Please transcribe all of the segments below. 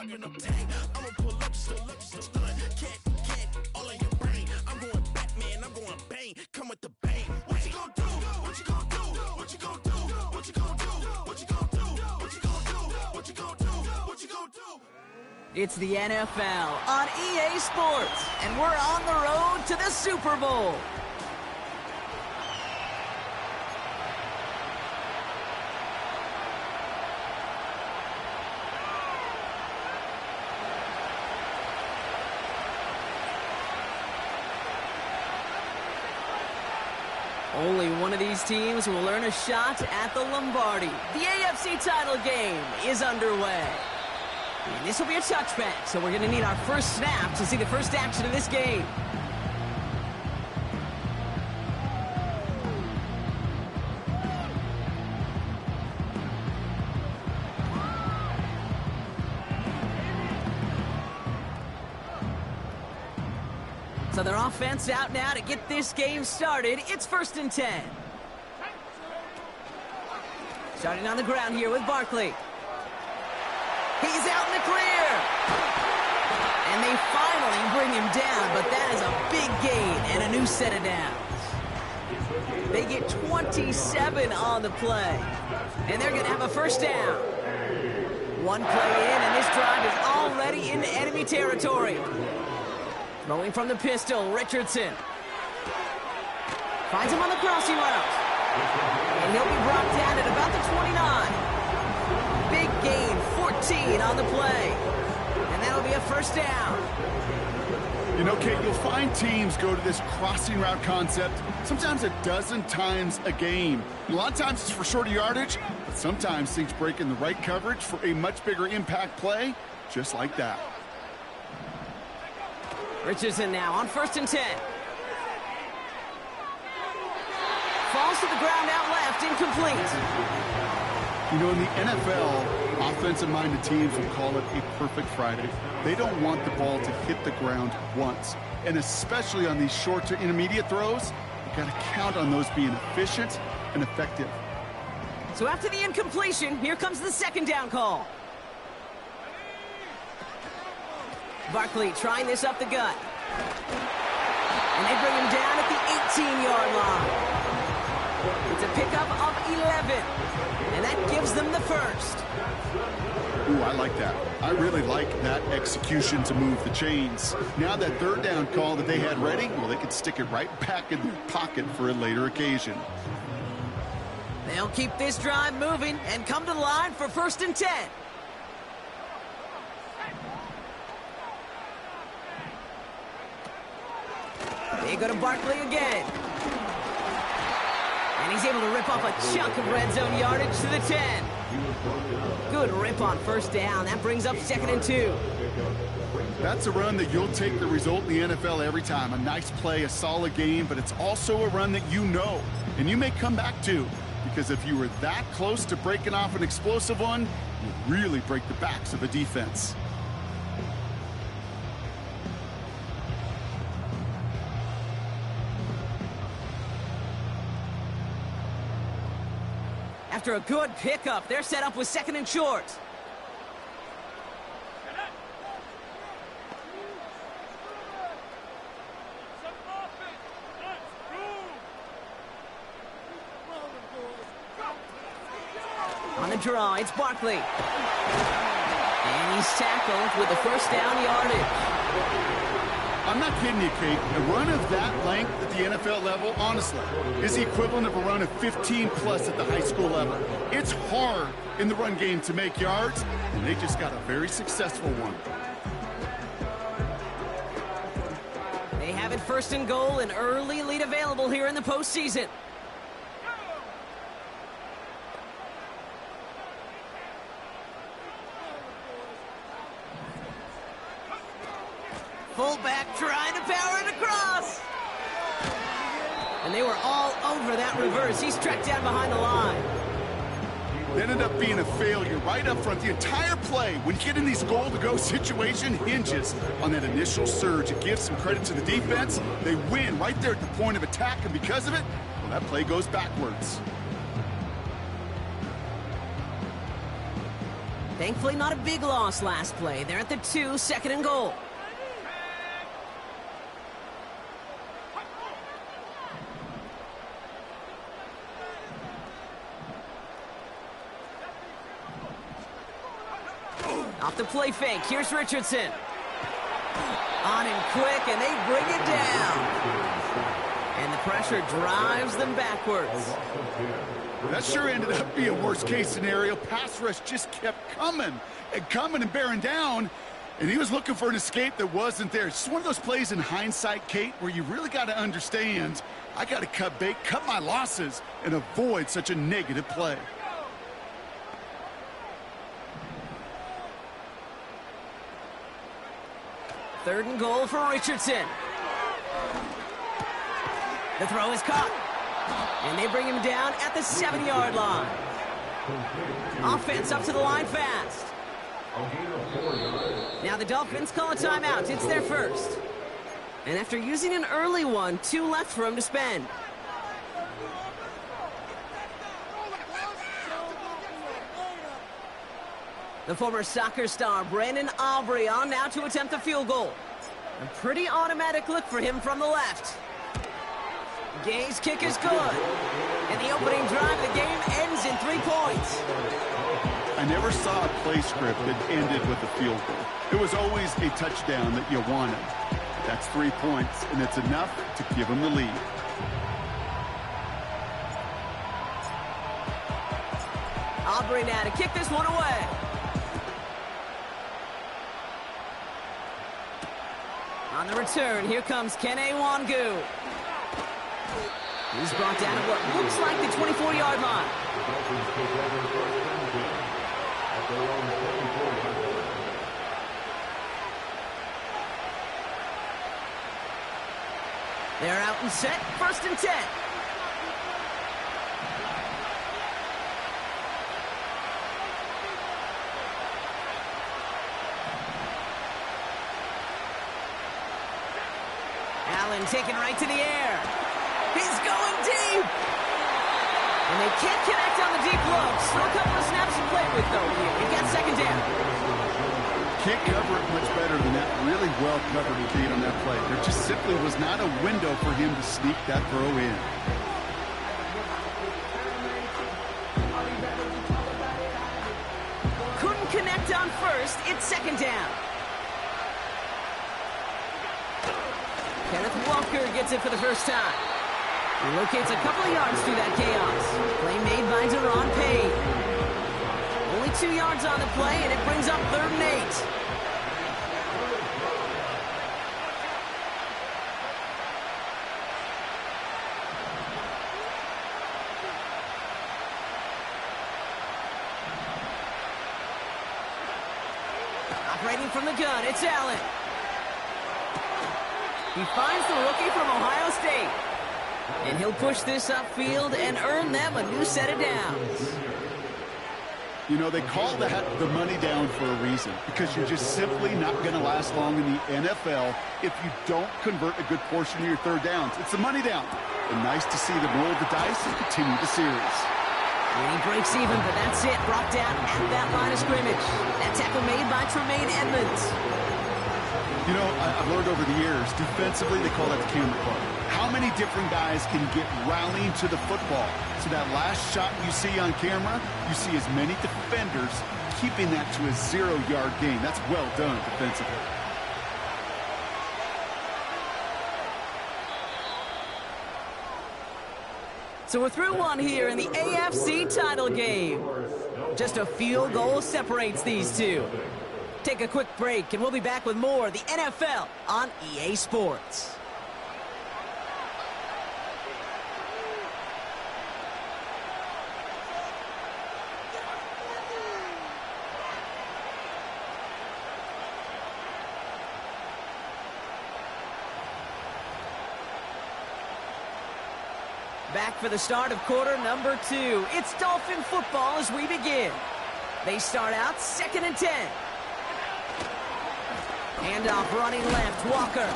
Glock in the tank. I'ma pull up just to stun. Cat, all in your brain. I'm going Batman, I'm going bang. Come with the bang. What you gonna do? What you gonna do? What you gonna do? What you gonna do? What you gonna do? What you gonna do? What you gonna do? What you gonna do? It's the NFL on EA Sports, and we're on the road to the Super Bowl. Only one of these teams will earn a shot at the Lombardi. The AFC title game is underway. And this will be a touchback, so we're going to need our first snap to see the first action of this game. So their offense out now to get this game started. It's 1st and 10. Starting on the ground here with Barkley. He's out in the clear. And they finally bring him down, but that is a big gain and a new set of downs. They get 27 on the play. And they're going to have a first down. One play in, and this drive is already into enemy territory. Throwing from the pistol, Richardson. Finds him on the crossing route. And he'll be brought down at about the 29. Big gain, 14 on the play. And that'll be a first down. You know, Kate, you'll find teams go to this crossing route concept sometimes a dozen times a game. And a lot of times it's for shorter yardage, but sometimes things break in the right coverage for a much bigger impact play, just like that. Richardson now on 1st and 10. Falls to the ground out left, incomplete. You know, in the NFL, offensive-minded teams will call it a perfect Friday. They don't want the ball to hit the ground once. And especially on these short to intermediate throws, you've got to count on those being efficient and effective. So after the incompletion, here comes the second down call. Barkley trying this up the gut. And they bring him down at the 18-yard line. It's a pickup of 11. And that gives them the first. Ooh, I like that. I really like that execution to move the chains. Now that third down call that they had ready, well, they could stick it right back in their pocket for a later occasion. They'll keep this drive moving and come to the line for 1st and 10. They go to Barkley again. And he's able to rip off a chunk of red zone yardage to the 10. Good rip on first down. That brings up 2nd and 2. That's a run that you'll take the result in the NFL every time. A nice play, a solid game, but it's also a run that you know, and you may come back to. Because if you were that close to breaking off an explosive one, you really break the backs of a defense. After a good pickup, they're set up with 2nd and short. On the draw, it's Barkley. And he's tackled with the first down yardage. I'm not kidding you, Kate. A run of that length at the NFL level, honestly, is the equivalent of a run of 15-plus at the high school level. It's hard in the run game to make yards, and they just got a very successful one. They have it 1st and goal, an early lead available here in the postseason. Fullback trying to power it across. And they were all over that reverse. He's tracked down behind the line. It ended up being a failure right up front. The entire play, when you get in these goal-to-go situation, hinges on that initial surge. It gives some credit to the defense. They win right there at the point of attack, and because of it, well, that play goes backwards. Thankfully, not a big loss last play. They're at the 2, second and goal. Off the play fake, here's Richardson. On and quick, and they bring it down. And the pressure drives them backwards. That sure ended up being a worst-case scenario. Pass rush just kept coming and bearing down, and he was looking for an escape that wasn't there. It's just one of those plays in hindsight, Kate, where you really got to understand, I got to cut bait, cut my losses, and avoid such a negative play. Third and goal for Richardson. The throw is caught. And they bring him down at the 7-yard line. Offense up to the line fast. Now the Dolphins call a timeout. It's their first. And after using an early one, 2 left for him to spend. The former soccer star, Brandon Aubrey, on now to attempt the field goal. A pretty automatic look for him from the left. Gay's kick is good. And the opening drive of the game ends in 3 points. I never saw a play script that ended with a field goal. It was always a touchdown that you wanted. That's 3 points, and it's enough to give them the lead. Aubrey now to kick this one away. On the return, here comes Kene Wangu. He's brought down at what looks like the 24-yard line. They're out and set, 1st and 10. Allen taken right to the air. He's going deep. And they can't connect on the deep look. Still a couple of snaps to play with, though. You've got 2nd down. Can't cover it much better than that. Really well covered indeed on that play. There just simply was not a window for him to sneak that throw in. Couldn't connect on 1st. It's 2nd down. Kenneth Walker gets it for the first time. He locates a couple of yards through that chaos. Play made by Deron Payne. Only 2 yards on the play, and it brings up 3rd and 8. Operating from the gun, it's Allen. He finds the rookie from Ohio State. And he'll push this upfield and earn them a new set of downs. You know, they call that the money down for a reason, because you're just simply not going to last long in the NFL if you don't convert a good portion of your 3rd downs. It's the money down. And nice to see them roll the dice and continue the series. And he breaks even, but that's it. Brought down at that line of scrimmage. That tackle made by Tremaine Edmonds. You know, I've learned over the years, defensively, they call that the camera club. How many different guys can get rallying to the football? So that last shot you see on camera, you see as many defenders keeping that to a 0-yard gain. That's well done defensively. So we're through one here in the AFC title game. Just a field goal separates these two. Take a quick break, and we'll be back with more of the NFL on EA Sports. Back for the start of quarter number 2. It's Dolphin football as we begin. They start out 2nd and 10. Handoff running left, Walker.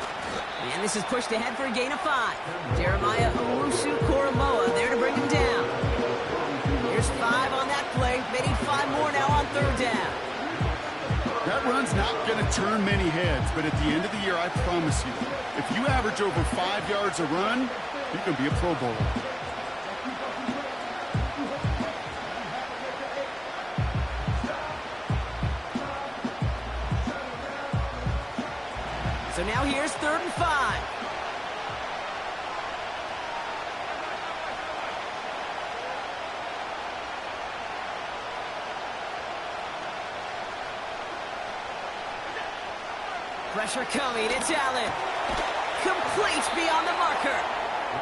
And this is pushed ahead for a gain of 5. Jeremiah Owusu-Koramoah there to bring him down. Here's 5 on that play. They need 5 more now on 3rd down. run's not going to turn many heads, but at the end of the year, I promise you, if you average over 5 yards a run, you're going to be a Pro Bowler. So now here's 3rd and 5. Pressure coming, it's Allen. Complete beyond the marker.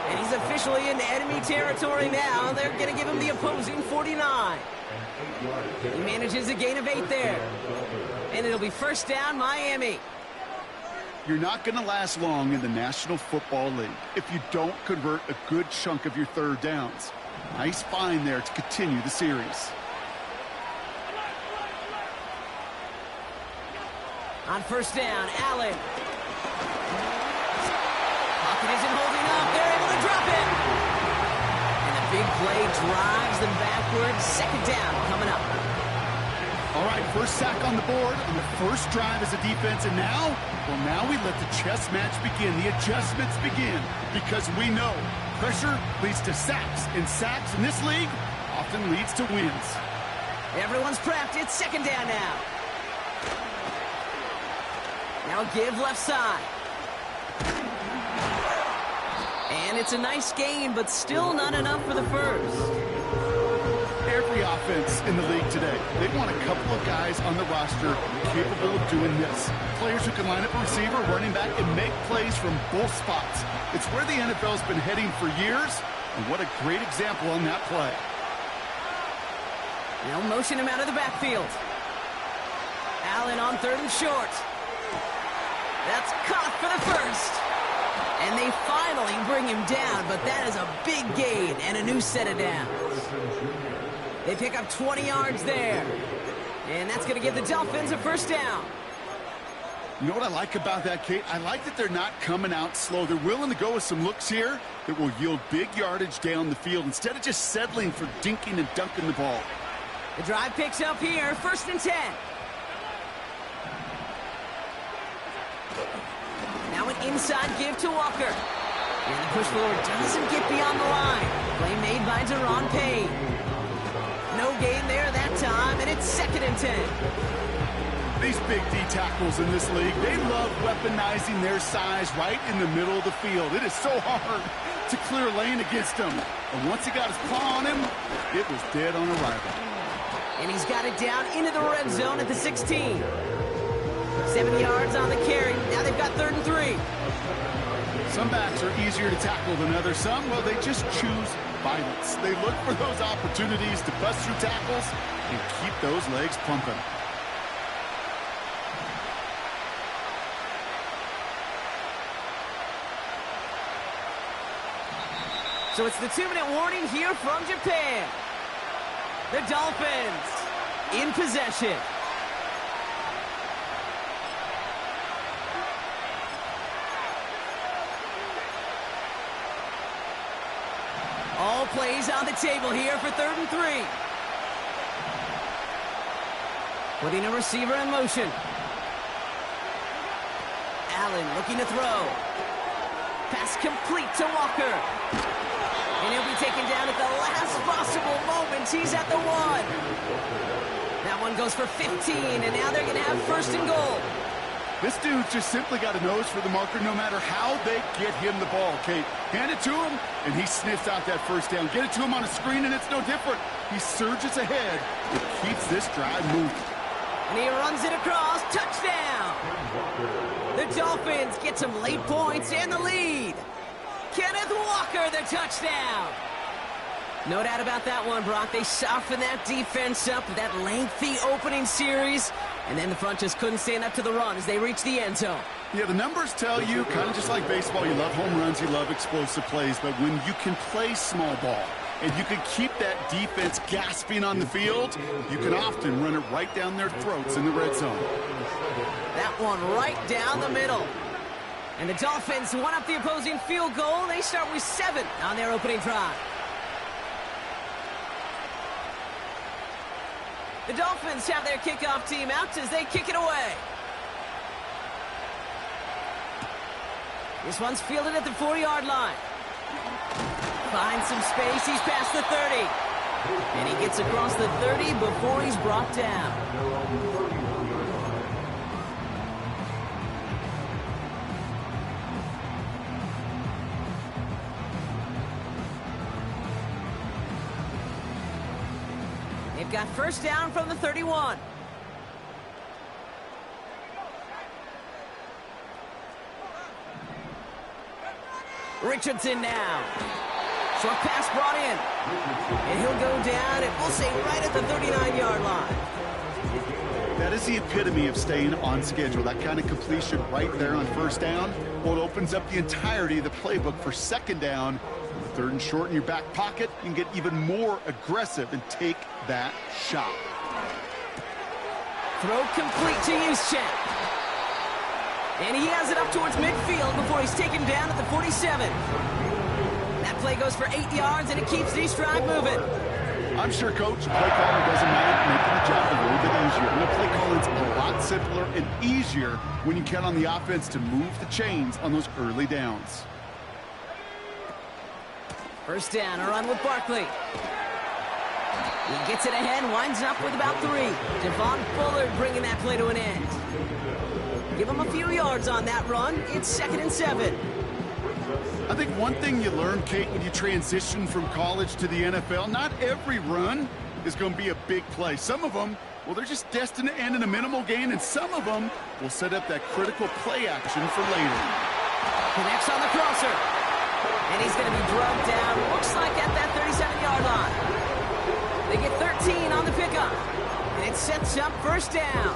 And he's officially in enemy territory now. They're going to give him the opposing 49. He manages a gain of 8 there. And it'll be 1st down, Miami. You're not going to last long in the National Football League if you don't convert a good chunk of your 3rd downs. Nice find there to continue the series. On 1st down, Allen. Pocket isn't holding up. They're able to drop it. And the big play drives them backwards. 2nd down coming up. All right, first sack on the board on the first drive as a defense, and now we let the chess match begin, the adjustments begin, because we know pressure leads to sacks, and sacks in this league often leads to wins. Everyone's prepped. It's 2nd down now. Now give left side. And it's a nice gain, but still not enough for the first. Every offense in the league today, they want a couple of guys on the roster capable of doing this. Players who can line up a receiver, running back, and make plays from both spots. It's where the NFL's been heading for years, and what a great example on that play. They'll motion him out of the backfield. Allen on 3rd and short. That's caught for the first. And they finally bring him down, but that is a big gain and a new set of downs. They pick up 20 yards there. And that's going to give the Dolphins a 1st down. You know what I like about that, Kate? I like that they're not coming out slow. They're willing to go with some looks here that will yield big yardage down the field instead of just settling for dinking and dunking the ball. The drive picks up here, 1st and 10. Now an inside give to Walker. And the push forward doesn't get beyond the line. Play made by Deron Payne. No gain there that time, and it's 2nd and 10. These big D tackles in this league, they love weaponizing their size right in the middle of the field. It is so hard to clear lane against him. And once he got his paw on him, it was dead on arrival. And he's got it down into the red zone at the 16. 7 yards on the carry. Now they've got 3rd and 3. Some backs are easier to tackle than others. Some, well, they just choose violence. They look for those opportunities to bust through tackles and keep those legs pumping. So it's the 2-minute warning here from Japan. The Dolphins in possession. All plays on the table here for 3rd and 3. Putting a receiver in motion. Allen looking to throw. Pass complete to Walker. And he'll be taken down at the last possible moment. He's at the 1. That one goes for 15, and now they're going to have 1st and goal. This dude's just simply got a nose for the marker no matter how they get him the ball, Kate. Hand it to him, and he sniffs out that 1st down. Get it to him on a screen, and it's no different. He surges ahead and keeps this drive moving. And he runs it across. Touchdown! The Dolphins get some late points and the lead. Kenneth Walker, the touchdown. No doubt about that one, Brock. They softened that defense up with that lengthy opening series, and then the front just couldn't stand up to the run as they reached the end zone. Yeah, the numbers tell you, kind of just like baseball, you love home runs, you love explosive plays, but when you can play small ball and you can keep that defense gasping on the field, you can often run it right down their throats in the red zone. That one right down the middle. And the Dolphins won up the opposing field goal. They start with 7 on their opening drive. The Dolphins have their kickoff team out as they kick it away. This one's fielded at the 4-yard line. Finds some space. He's past the 30. And he gets across the 30 before he's brought down. They've got first down from the 31. Richardson now. Short pass brought in. And he'll go down, and we'll say right at the 39-yard line. That is the epitome of staying on schedule. That kind of completion right there on first down. Well, it opens up the entirety of the playbook for second down. With third and short in your back pocket, you can get even more aggressive and take that shot. Throw complete to Juszczyk. And he has it up towards midfield before he's taken down at the 47. That play goes for 8 yards, and it keeps the drive moving. I'm sure Coach, play caller doesn't mind making the job a little bit easier. And the play calling's a lot simpler and easier when you count on the offense to move the chains on those early downs. First down, a run with Barkley. He gets it ahead, winds up with about 3. Devon Fuller bringing that play to an end. Give him a few yards on that run. It's 2nd and 7. I think one thing you learn, Kate, when you transition from college to the NFL, not every run is going to be a big play. Some of them, well, they're just destined to end in a minimal gain, and some of them will set up that critical play action for later. Connects on the crosser. And he's going to be drugged down, looks like at that 37-yard line. They get 13 on the pickup. And it sets up first down.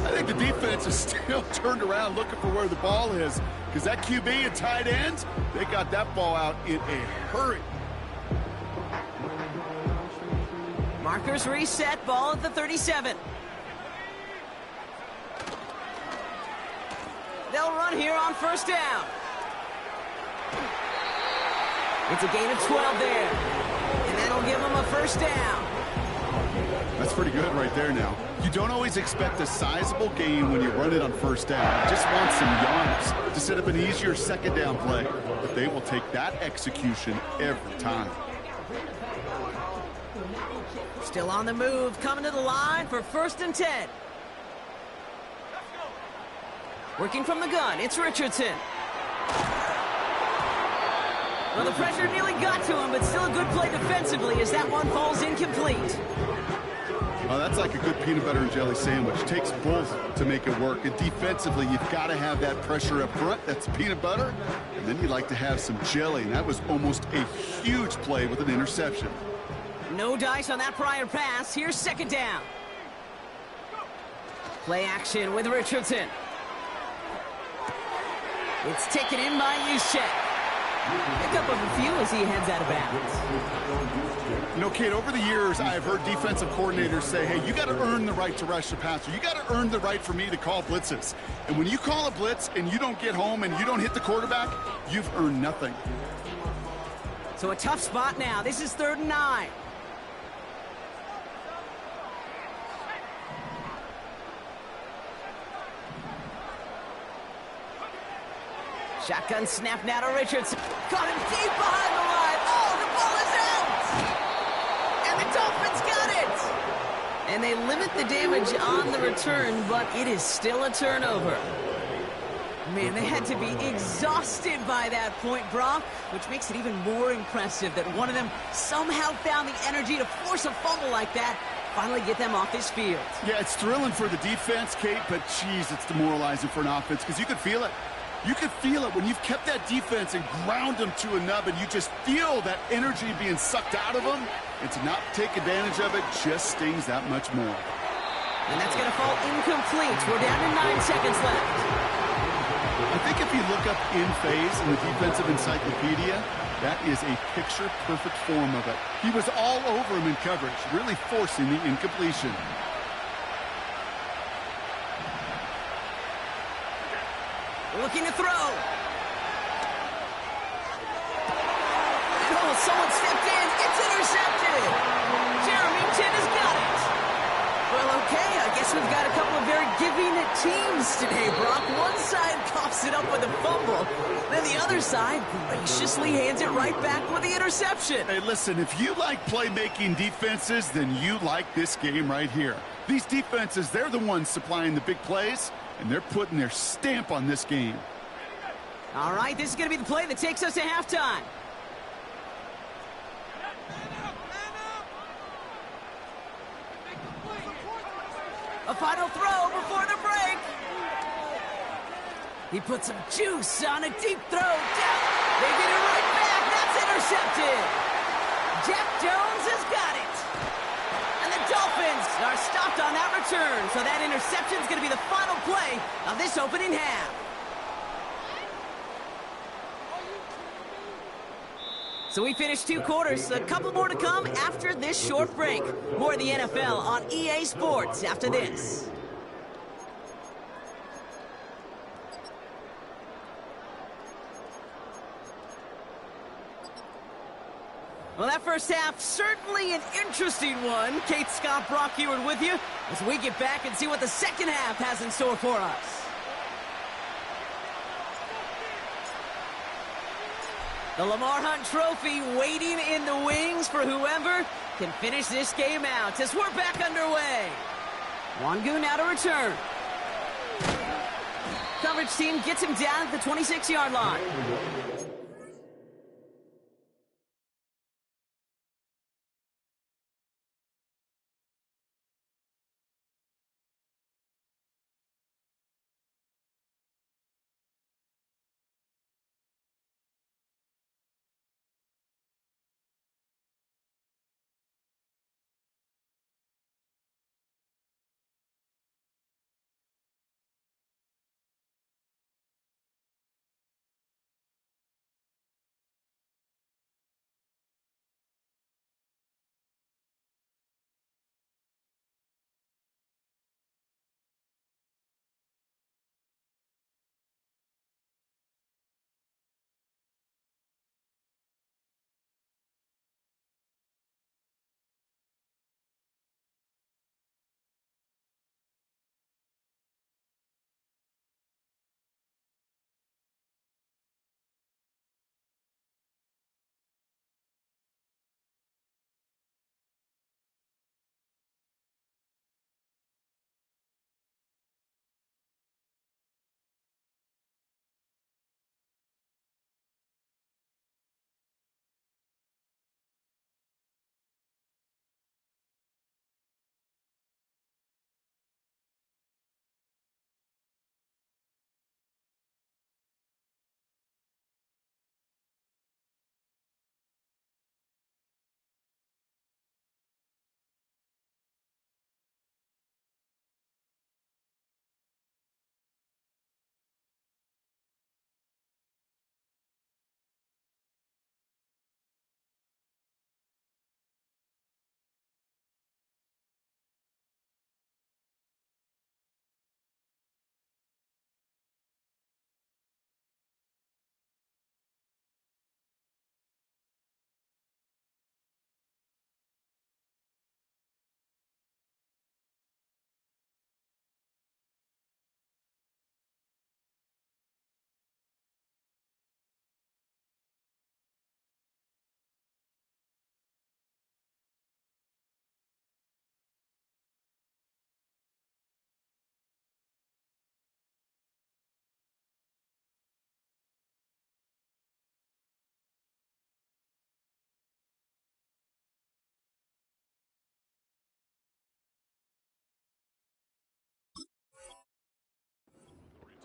I think the defense is still turned around looking for where the ball is, because that QB and tight ends, they got that ball out in a hurry. Markers reset, ball at the 37. They'll run here on first down. It's a gain of 12 there. And that'll give them a first down. That's pretty good right there now. You don't always expect a sizable gain when you run it on first down. You just want some yards to set up an easier second down play. But they will take that execution every time. Still on the move, coming to the line for 1st and 10. Working from the gun, it's Richardson. Well, the pressure nearly got to him, but still a good play defensively as that one falls incomplete. Oh, that's like a good peanut butter and jelly sandwich. It takes both to make it work. And defensively, you've got to have that pressure up front. That's peanut butter. And then you like to have some jelly. And that was almost a huge play with an interception. No dice on that prior pass. Here's second down. Play action with Richardson. It's taken in by Juszczyk. Pick up of a few as he heads out of bounds. You know, Kate, over the years, I've heard defensive coordinators say, hey, you got to earn the right to rush the passer. You got to earn the right for me to call blitzes. And when you call a blitz and you don't get home and you don't hit the quarterback, you've earned nothing. So a tough spot now. This is 3rd and 9. Shotgun snap now to Richardson. Caught him deep behind the line. Oh, the ball is out! And the Dolphins got it! And they limit the damage on the return, but it is still a turnover. Man, they had to be exhausted by that point, Brock, which makes it even more impressive that one of them somehow found the energy to force a fumble like that, finally get them off this field. Yeah, it's thrilling for the defense, Kate, but, geez, it's demoralizing for an offense because you could feel it. You can feel it when you've kept that defense and ground them to a nub, and you just feel that energy being sucked out of them. And to not take advantage of it just stings that much more. And that's going to fall incomplete. We're down to 9 seconds left. I think if you look up in phase in the defensive encyclopedia, that is a picture-perfect form of it. He was all over him in coverage, really forcing the incompletion. Looking to throw. And oh, someone stepped in. It's intercepted. Jeremington has got it. Well, okay, I guess we've got a couple of very giving teams today, Brock. One side coughs it up with a fumble, then the other side graciously hands it right back with the interception. Hey, listen, if you like playmaking defenses, then you like this game right here. These defenses, they're the ones supplying the big plays, and they're putting their stamp on this game. All right, this is going to be the play that takes us to halftime. A final throw before the break. He put some juice on a deep throw. Down. They get it right back. That's intercepted. Jack Jones has got it. And the Dolphins are stopped on that return. So that interception is going to be the final play of this opening half. So we finished 2 quarters. A couple more to come after this short break. More of the NFL on EA Sports after this. Well, that first half, certainly an interesting one. Kate, Scott, Brock Heward with you as we get back and see what the second half has in store for us. The Lamar Hunt Trophy waiting in the wings for whoever can finish this game out as we're back underway. Wangu now to return. Coverage team gets him down at the 26-yard line.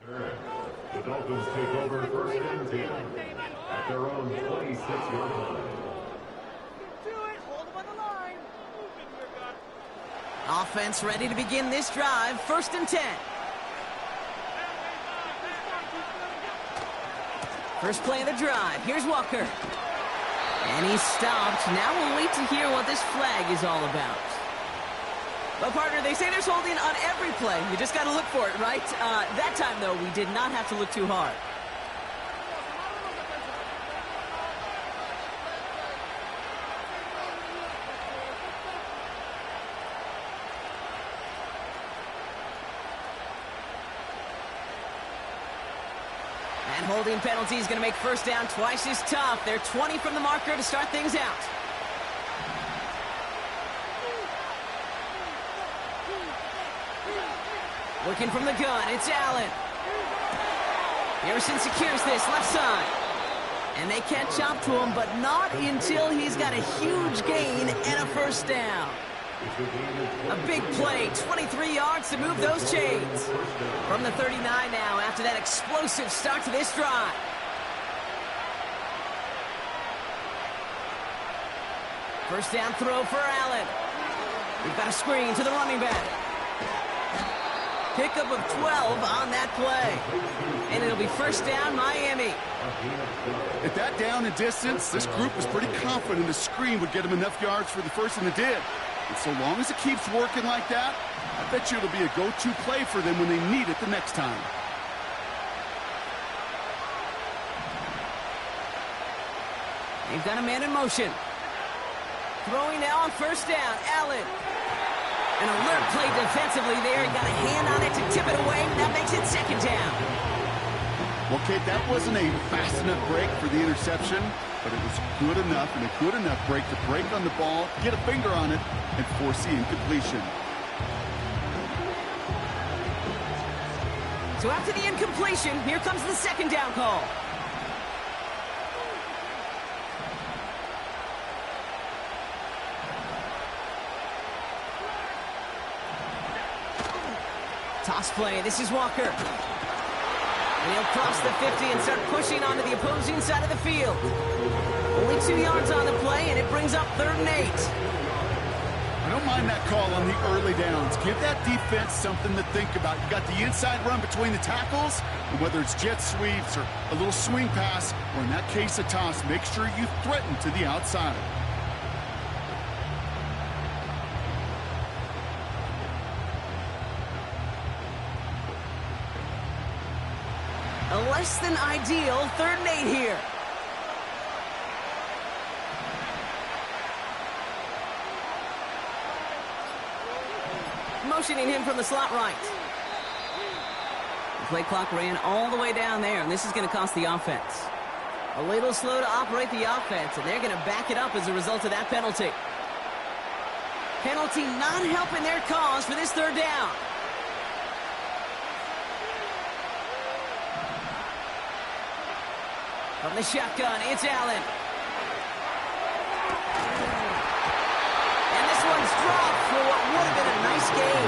The Dolphins take over first and 10 at their own 26-yard line. Offense ready to begin this drive. First and 10. First play of the drive. Here's Walker. And he's stopped. Now we'll wait to hear what this flag is all about. But, partner, they say there's holding on every play. You just got to look for it, right? That time, though, we did not have to look too hard. Holding penalty is going to make first down twice as tough. They're 20 from the marker to start things out. Working from the gun, it's Allen. Harrison secures this left side. And they can't chop to him, but not until he's got a huge gain and a first down. A big play, 23 yards to move those chains. From the 39 now after that explosive start to this drive. First down throw for Allen. We've got a screen to the running back. Pickup of 12 on that play. And it'll be first down, Miami. At that down and distance, this group was pretty confident the screen would get them enough yards for the first, and it did. And so long as it keeps working like that, I bet you it'll be a go-to play for them when they need it the next time. They've got a man in motion. Throwing now on first down, Allen. An alert play defensively there. He got a hand on it to tip it away. That makes it second down. Well, Kate, that wasn't a fast enough break for the interception, but it was good enough and a good enough break to break on the ball, get a finger on it, and force the incompletion. So after the incompletion, here comes the second down call. Toss play. This is Walker. And he'll cross the 50 and start pushing onto the opposing side of the field. Only 2 yards on the play, and it brings up 3rd and 8. I don't mind that call on the early downs. Give that defense something to think about. You got the inside run between the tackles, and whether it's jet sweeps or a little swing pass, or in that case a toss, make sure you threaten to the outside. A less than ideal 3rd and 8 here. Motioning him from the slot right. The play clock ran all the way down there, and this is going to cost the offense. A little slow to operate the offense, and they're going to back it up as a result of that penalty. Penalty not helping their cause for this 3rd down. From the shotgun, it's Allen. And this one's dropped for what would have been a nice gain.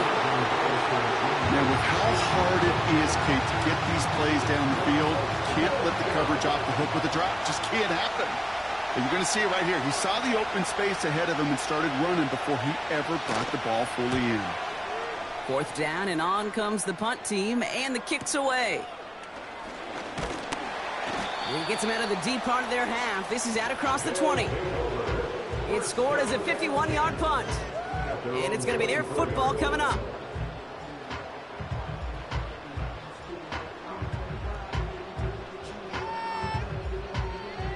Now, with how hard it is, Kate, to get these plays down the field, can't let the coverage off the hook with a drop. Just can't happen. And you're going to see it right here. He saw the open space ahead of him and started running before he ever brought the ball fully in. 4th down, and on comes the punt team, and the kick's away. He gets them out of the deep part of their half. This is out across the 20. It's scored as a 51-yard punt. And it's going to be their football coming up.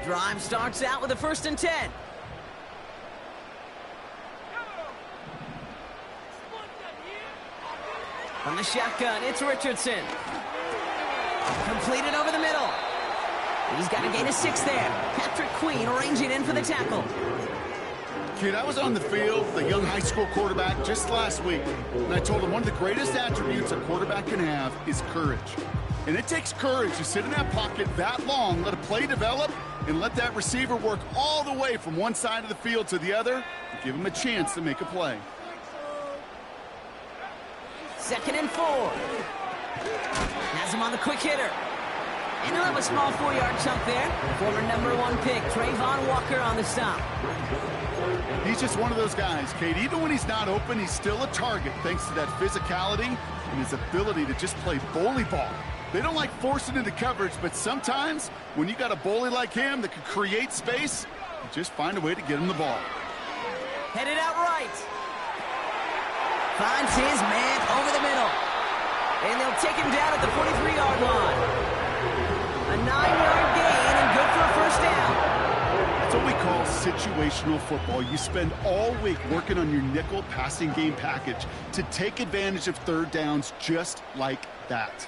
Drive starts out with a 1st and 10. From the shotgun, it's Richardson. Completed over the middle. He's got a gain of 6 there. Patrick Queen arranging in for the tackle. Kid, I was on the field, the young high school quarterback, just last week. And I told him one of the greatest attributes a quarterback can have is courage. And it takes courage to sit in that pocket that long, let a play develop, and let that receiver work all the way from one side of the field to the other, and give him a chance to make a play. 2nd and 4. Has him on the quick hitter. And he'll have a small 4-yard chunk there. Former #1 pick, Trayvon Walker on the stop. He's just one of those guys, Kate. Even when he's not open, he's still a target thanks to that physicality and his ability to just play bully ball. They don't like forcing into coverage, but sometimes when you got a bully like him that can create space, you just find a way to get him the ball. Headed out right. Finds his man over the middle. And they'll take him down at the 43-yard line. A 9-yard gain and good for a 1st down. That's what we call situational football. You spend all week working on your nickel passing game package to take advantage of 3rd downs just like that.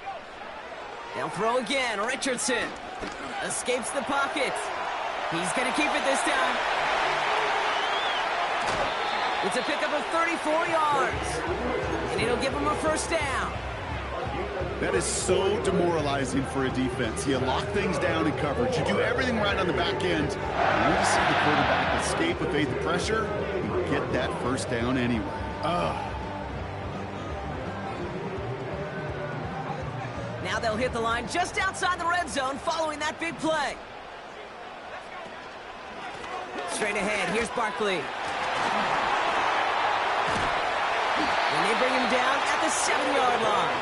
They'll throw again. Richardson escapes the pocket. He's going to keep it this time. It's a pickup of 34 yards. And it'll give him a first down. That is so demoralizing for a defense. You lock things down in coverage. You do everything right on the back end. And you just see the quarterback escape, evade the pressure, and get that first down anyway. Now they'll hit the line just outside the red zone following that big play. Straight ahead, here's Barkley. And they bring him down at the 7-yard line.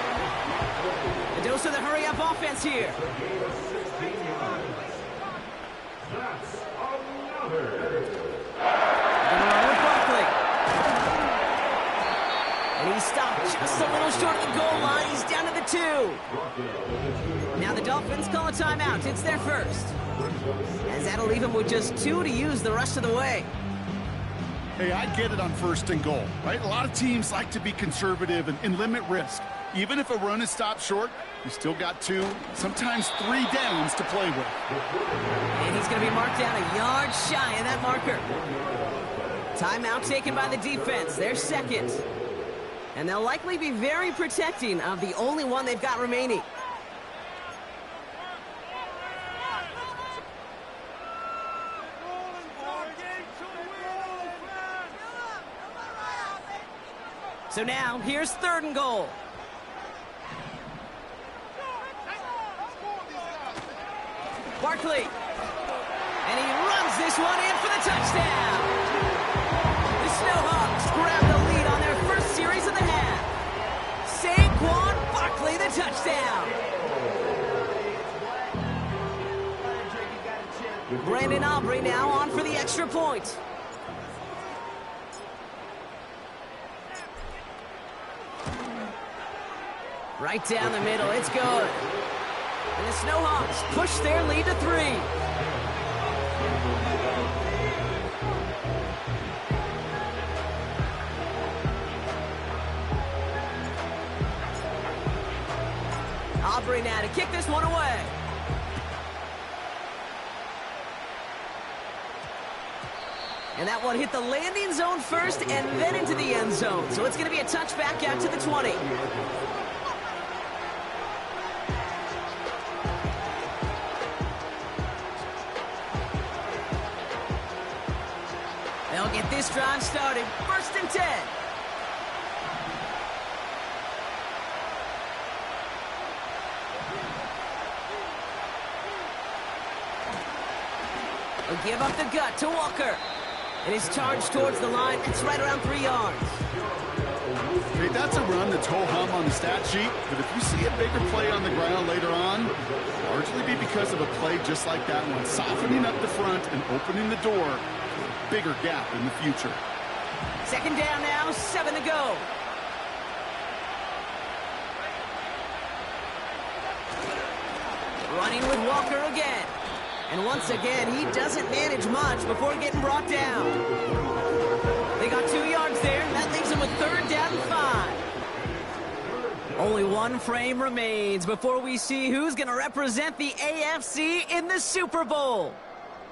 A dose of the hurry-up offense here. That's another. Barkley. And he's stopped just a little short of the goal line. He's down to the 2. Now the Dolphins call a timeout. It's their first. As that'll leave him with just 2 to use the rest of the way. Hey, I get it on first and goal, right? A lot of teams like to be conservative and limit risk. Even if a run is stopped short, you still got 2, sometimes 3 downs to play with. And he's going to be marked down a yard shy of that marker. Timeout taken by the defense. They're second. And they'll likely be very protecting of the only one they've got remaining. So now, here's 3rd and goal. Barkley. And he runs this one in for the touchdown. The Snowhawks grab the lead on their first series of the half. Saquon Barkley, the touchdown. Brandon Aubrey now on for the extra point. Right down the middle, it's good. And the Snowhawks push their lead to 3. Aubrey now to kick this one away. And that one hit the landing zone first and then into the end zone. So it's going to be a touchback out to the 20. They'll get this drive started. 1st and 10. They'll give up the gut to Walker. And his charge towards the line, it's right around 3 yards. Hey, that's a run that's ho-hum on the stat sheet, but if you see a bigger play on the ground later on, it'll largely be because of a play just like that one, softening up the front and opening the door for a bigger gap in the future. 2nd down now, 7 to go. Running with Walker again. And once again, he doesn't manage much before getting brought down. They got 2 yards there, and that leaves them with 3rd down and 5. Only one frame remains before we see who's going to represent the AFC in the Super Bowl.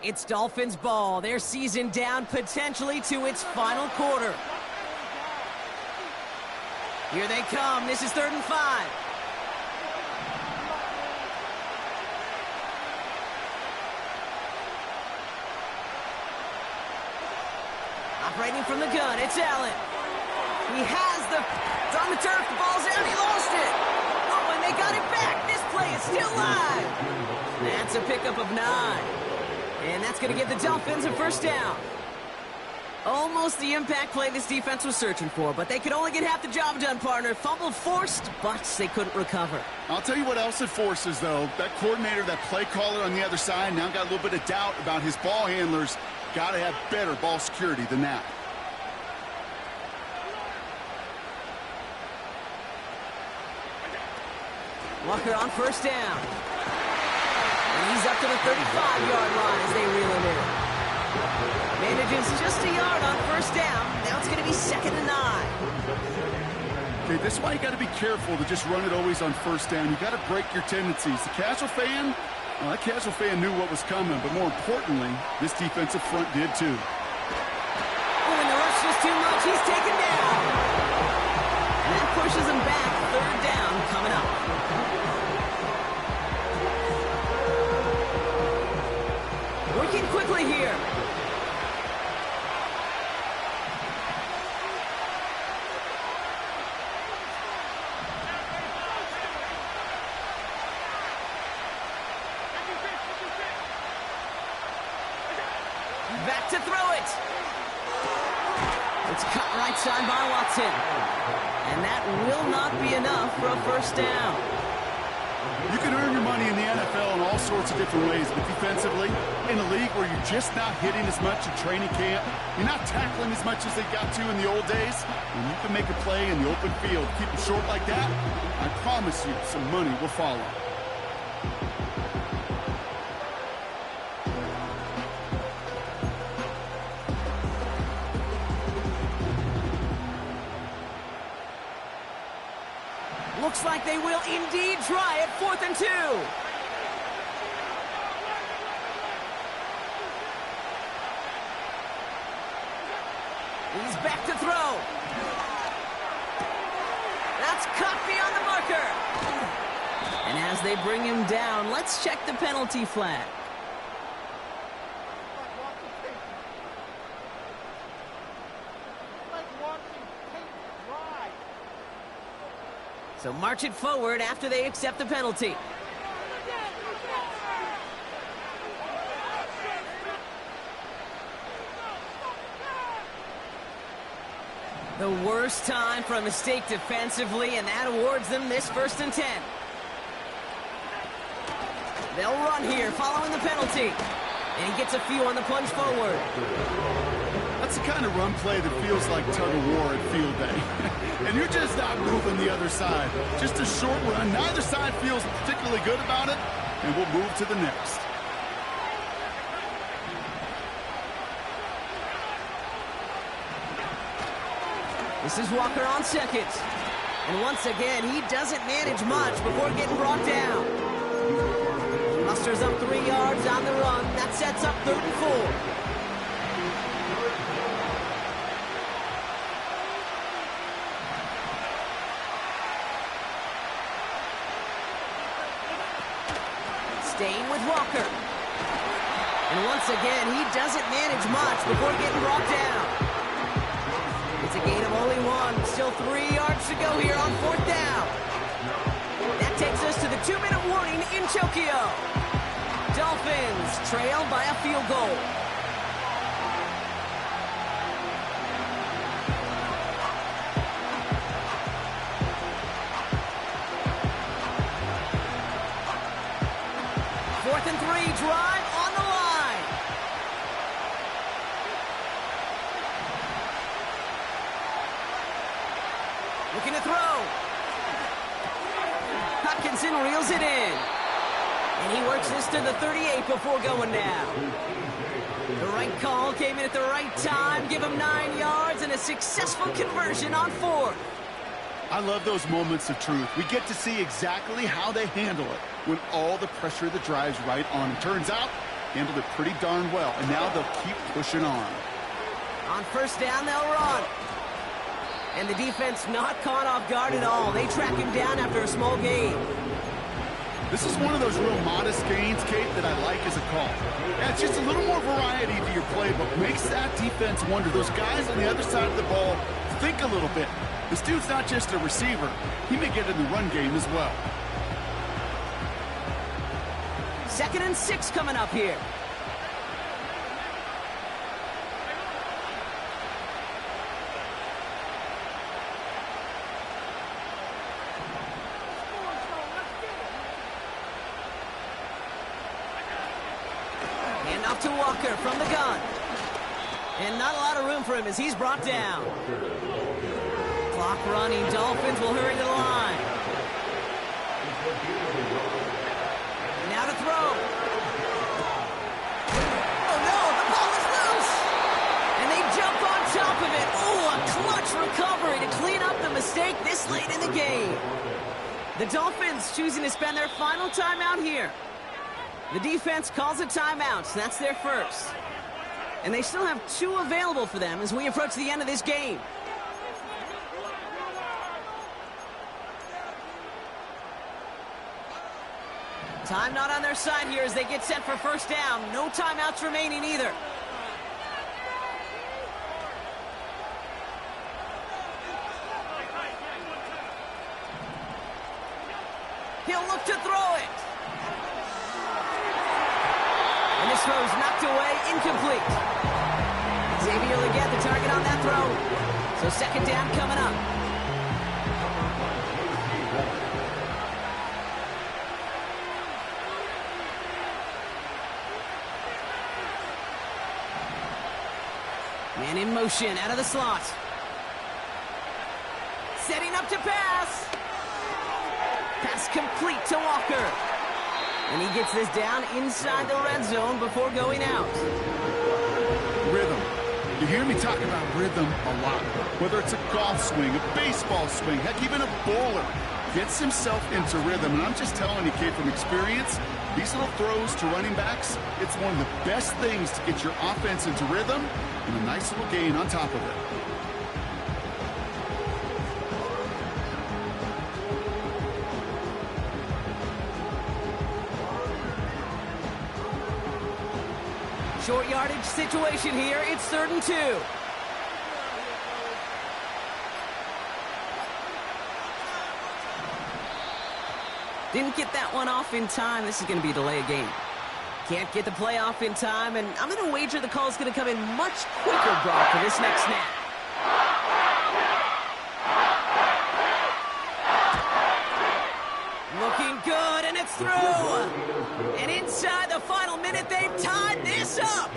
It's Dolphins ball, their season down potentially to its final quarter. Here they come. This is 3rd and 5. Operating from the gun, it's Allen. He has it's on the turf, the ball's out, he lost it. Oh, and they got it back. This play is still live. That's a pickup of 9. And that's going to give the Dolphins a first down. Almost the impact play this defense was searching for, but they could only get half the job done, partner. Fumble forced, but they couldn't recover. I'll tell you what else it forces, though. That coordinator, that play caller on the other side, now got a little bit of doubt about his ball handlers. Got to have better ball security than that. Walker on first down. And he's up to the 35-yard line as they reel him in. Manages just a yard on first down. Now it's going to be 2nd and 9. Okay, this is why you got to be careful to just run it always on first down. You got to break your tendencies. The casual fan, well, that casual fan knew what was coming, but more importantly, this defensive front did too. Oh, and the rush is too much. He's taken down. And that pushes him back. Third down coming up. Working quickly here. Back to throw it. It's cut right side by Watson. And that will not be enough for a first down. You can earn your money in the NFL in all sorts of different ways, but defensively, in a league where you're just not hitting as much in training camp, you're not tackling as much as they got to in the old days, and you can make a play in the open field, keep them short like that, I promise you some money will follow. Looks like they will indeed try it. 4th and 2. He's back to throw. That's cut beyond the marker. And as they bring him down, let's check the penalty flag. So march it forward after they accept the penalty. The worst time for a mistake defensively, and that awards them this 1st and 10. They'll run here following the penalty. And he gets a few on the plunge forward. That's the kind of run play that feels like tug-of-war at field day. And you're just not moving the other side. Just a short run. Neither side feels particularly good about it, and we'll move to the next. This is Walker on second. And once again, he doesn't manage much before getting brought down. Musters up 3 yards on the run. That sets up 3rd and 4. Staying with Walker. And once again, he doesn't manage much before getting brought down. It's a gain of only 1. Still 3 yards to go here on 4th down. That takes us to the 2-minute warning in Tokyo. Dolphins trail by a field goal. Drive on the line. Looking to throw. Hutchinson reels it in. And he works this to the 38 before going down. The right call came in at the right time. Give him 9 yards and a successful conversion on 4th. I love those moments of truth. We get to see exactly how they handle it when all the pressure that drives right on them. Turns out, handled it pretty darn well, and now they'll keep pushing on. On 1st down, they'll run. And the defense not caught off guard at all. They track him down after a small gain. This is one of those real modest gains, Kate, that I like as a call. Yeah, it's just a little more variety to your playbook. Makes that defense wonder. Those guys on the other side of the ball think a little bit. This dude's not just a receiver. He may get in the run game as well. 2nd and 6 coming up here. Hand off to Walker from the gun. And not a lot of room for him as he's brought down. Clock running. Dolphins will hurry to the line. Now to throw. Oh no, the ball is loose. And they jump on top of it. Oh, a clutch recovery to clean up the mistake this late in the game. The Dolphins choosing to spend their final timeout here. The defense calls a timeout. That's their first. And they still have 2 available for them as we approach the end of this game. Time not on their side here as they get set for first down. No timeouts remaining either. He'll look to throw it. And this throw's knocked away, incomplete. Xavier Legette, the target on that throw. So second down coming up. Man in motion, out of the slot. Setting up to pass. Pass complete to Walker. And he gets this down inside the red zone before going out. Rhythm. You hear me talk about rhythm a lot. Whether it's a golf swing, a baseball swing, heck, even a bowler gets himself into rhythm. And I'm just telling you, kid, from experience, these little throws to running backs, it's one of the best things to get your offense into rhythm and a nice little gain on top of it. Short yardage situation here. It's 3rd and 2. Didn't get that one off in time. This is going to be a delay of game. Can't get the play off in time, and I'm going to wager the call is going to come in much quicker, Brock, for this next snap. Looking good, and it's through. And inside the final minute, they've tied this up.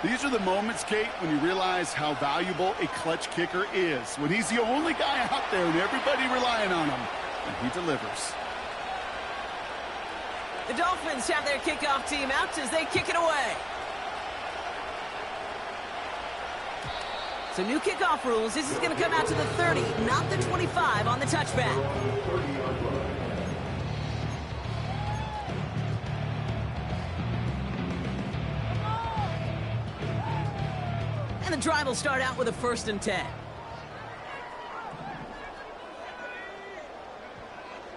These are the moments, Kate, when you realize how valuable a clutch kicker is. When he's the only guy out there and everybody relying on him, and he delivers. The Dolphins have their kickoff team out as they kick it away. So new kickoff rules. This is going to come out to the 30, not the 25 on the touchback. And the drive will start out with a 1st and 10.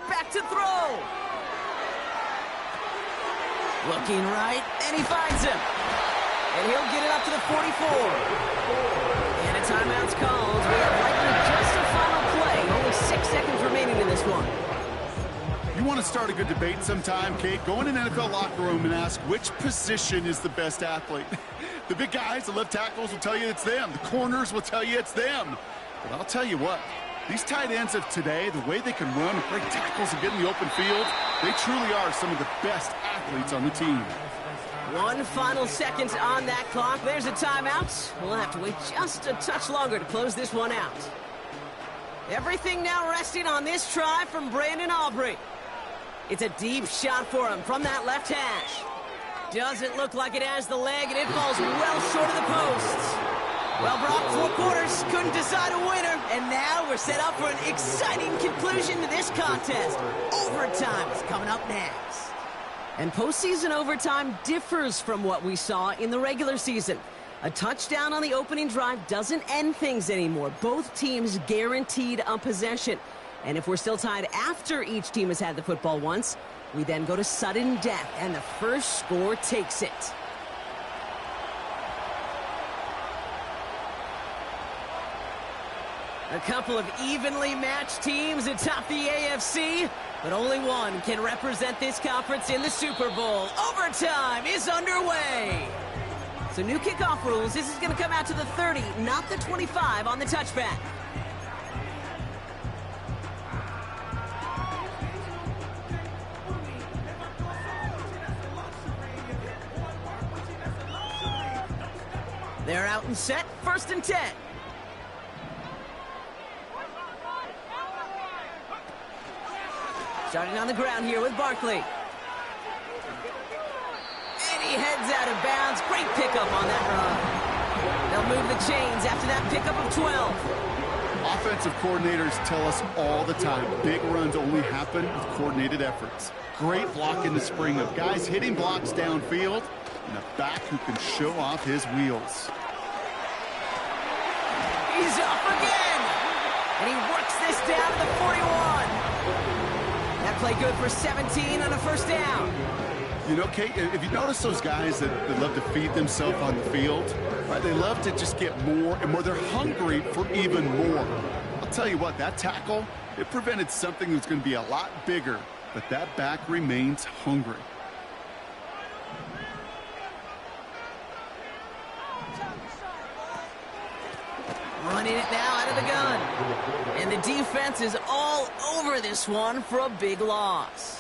Back to throw. Looking right, and he finds him. And he'll get it up to the 44. And a timeout's called. We have likely just a final play. Only 6 seconds remaining in this one. You want to start a good debate sometime, Kate? Go in an NFL locker room and ask which position is the best athlete. The big guys, the left tackles will tell you it's them. The corners will tell you it's them. But I'll tell you what. These tight ends of today, the way they can run and break tackles and get in the open field, they truly are some of the best athletes on the team. One final second on that clock. There's a timeout. We'll have to wait just a touch longer to close this one out. Everything now resting on this try from Brandon Aubrey. It's a deep shot for him from that left hash. Doesn't look like it has the leg, and it falls well short of the posts. Well, Brock, 4 quarters couldn't decide a winner, and now we're set up for an exciting conclusion to this contest. Overtime is coming up next. And postseason overtime differs from what we saw in the regular season. A touchdown on the opening drive doesn't end things anymore. Both teams guaranteed a possession. And if we're still tied after each team has had the football once, we then go to sudden death, and the first score takes it. A couple of evenly matched teams atop the AFC, but only one can represent this conference in the Super Bowl. Overtime is underway. So new kickoff rules. This is going to come out to the 30, not the 25 on the touchback. They're out and set. 1st and 10. Starting on the ground here with Barkley. And he heads out of bounds. Great pickup on that run. They'll move the chains after that pickup of 12. Offensive coordinators tell us all the time, big runs only happen with coordinated efforts. Great block in the spring of guys hitting blocks downfield and a back who can show off his wheels. He's up again! And he works this down to the 41. That play good for 17 on a first down. You know, Kate, if you notice those guys that love to feed themselves on the field, right, they love to just get more and more. They're hungry for even more. I'll tell you what, that tackle, it prevented something that's going to be a lot bigger, but that back remains hungry. Running it now out of the gun. And the defense is all over this one for a big loss.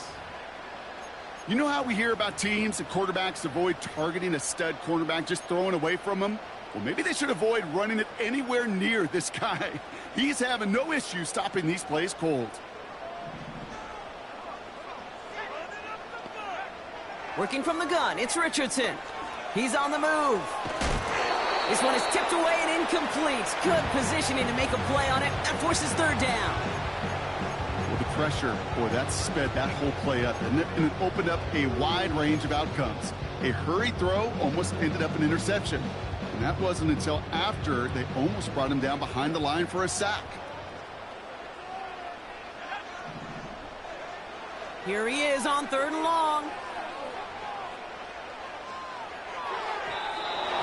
You know how we hear about teams and quarterbacks avoid targeting a stud cornerback, just throwing away from him? Well, maybe they should avoid running it anywhere near this guy. He's having no issue stopping these plays cold. Working from the gun, it's Richardson. He's on the move. This one is tipped away and incomplete. Good positioning to make a play on it. That forces third down. Well, the pressure, boy, that sped that whole play up, and it opened up a wide range of outcomes. A hurried throw almost ended up an interception. And that wasn't until after they almost brought him down behind the line for a sack. Here he is on third and long.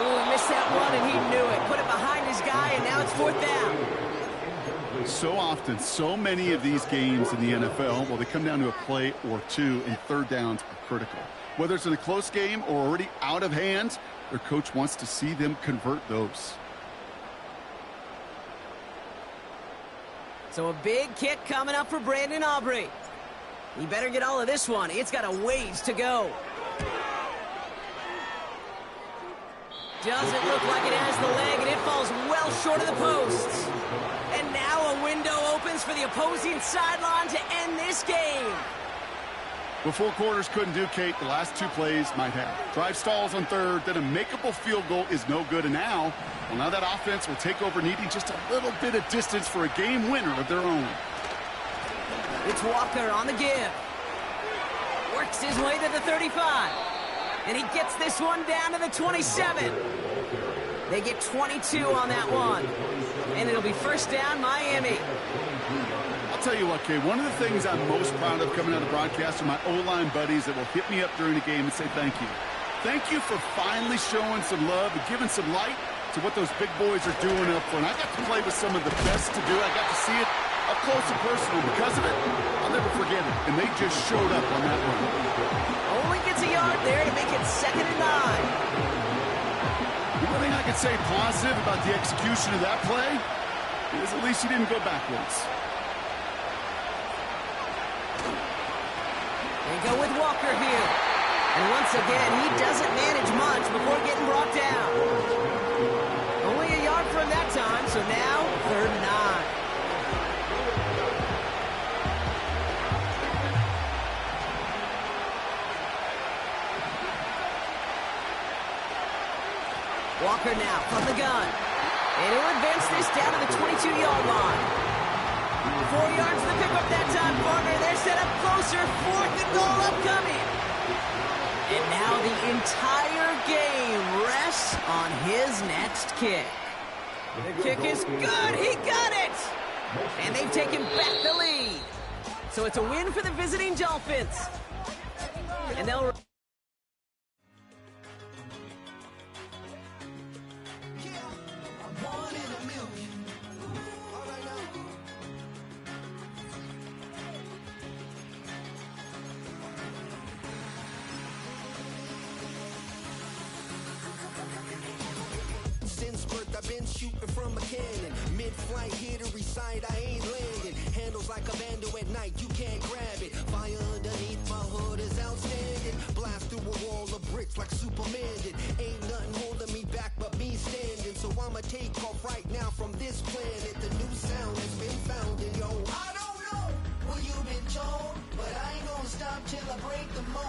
Ooh, missed that one, and he knew it. Put it behind his guy, and now it's fourth down. So often, so many of these games in the NFL, well, they come down to a play or two, and third downs are critical. Whether it's in a close game or already out of hand, their coach wants to see them convert those. So a big kick coming up for Brandon Aubrey. He better get all of this one. It's got a ways to go. Doesn't look like it has the leg, and it falls well short of the posts. And now a window opens for the opposing sideline to end this game. What four quarters couldn't do, Kate, the last two plays might have. Drive stalls on third, then a makeable field goal is no good. And now that offense will take over, needing just a little bit of distance for a game winner of their own. It's Walker on the give. Works his way to the 35. And he gets this one down to the 27. They get 22 on that one. And it'll be first down, Miami. I'll tell you what, Kay, one of the things I'm most proud of coming out of the broadcast are my O-line buddies that will hit me up during the game and say thank you. Thank you for finally showing some love and giving some light to what those big boys are doing up front. I got to play with some of the best to do it. I got to see it up close and personal. Because of it, I'll never forget it. And they just showed up on that one. Only gets a yard there to make it 2nd and 9. The only thing I can say positive about the execution of that play is at least he didn't go backwards. They go with Walker here. And once again, he doesn't manage much before getting brought down. Only a yard from that time, so now 3rd and 9. Walker now from the gun. And he'll advance this down to the 22-yard line. 4 yards to pick up that time, partner. They're set up closer. 4th and goal upcoming. And now the entire game rests on his next kick. The kick is good. He got it. And they've taken back the lead. So it's a win for the visiting Dolphins. And they'll... I've been shooting from a cannon. Mid-flight, here to recite, I ain't landing. Handles like a bando at night, you can't grab it. Fire underneath my hood is outstanding. Blast through a wall of bricks like Superman did. Ain't nothing holding me back but me standing. So I'ma take off right now from this planet. The new sound has been found in yo. I don't know what you've been told, but I ain't gonna stop till I break the mold.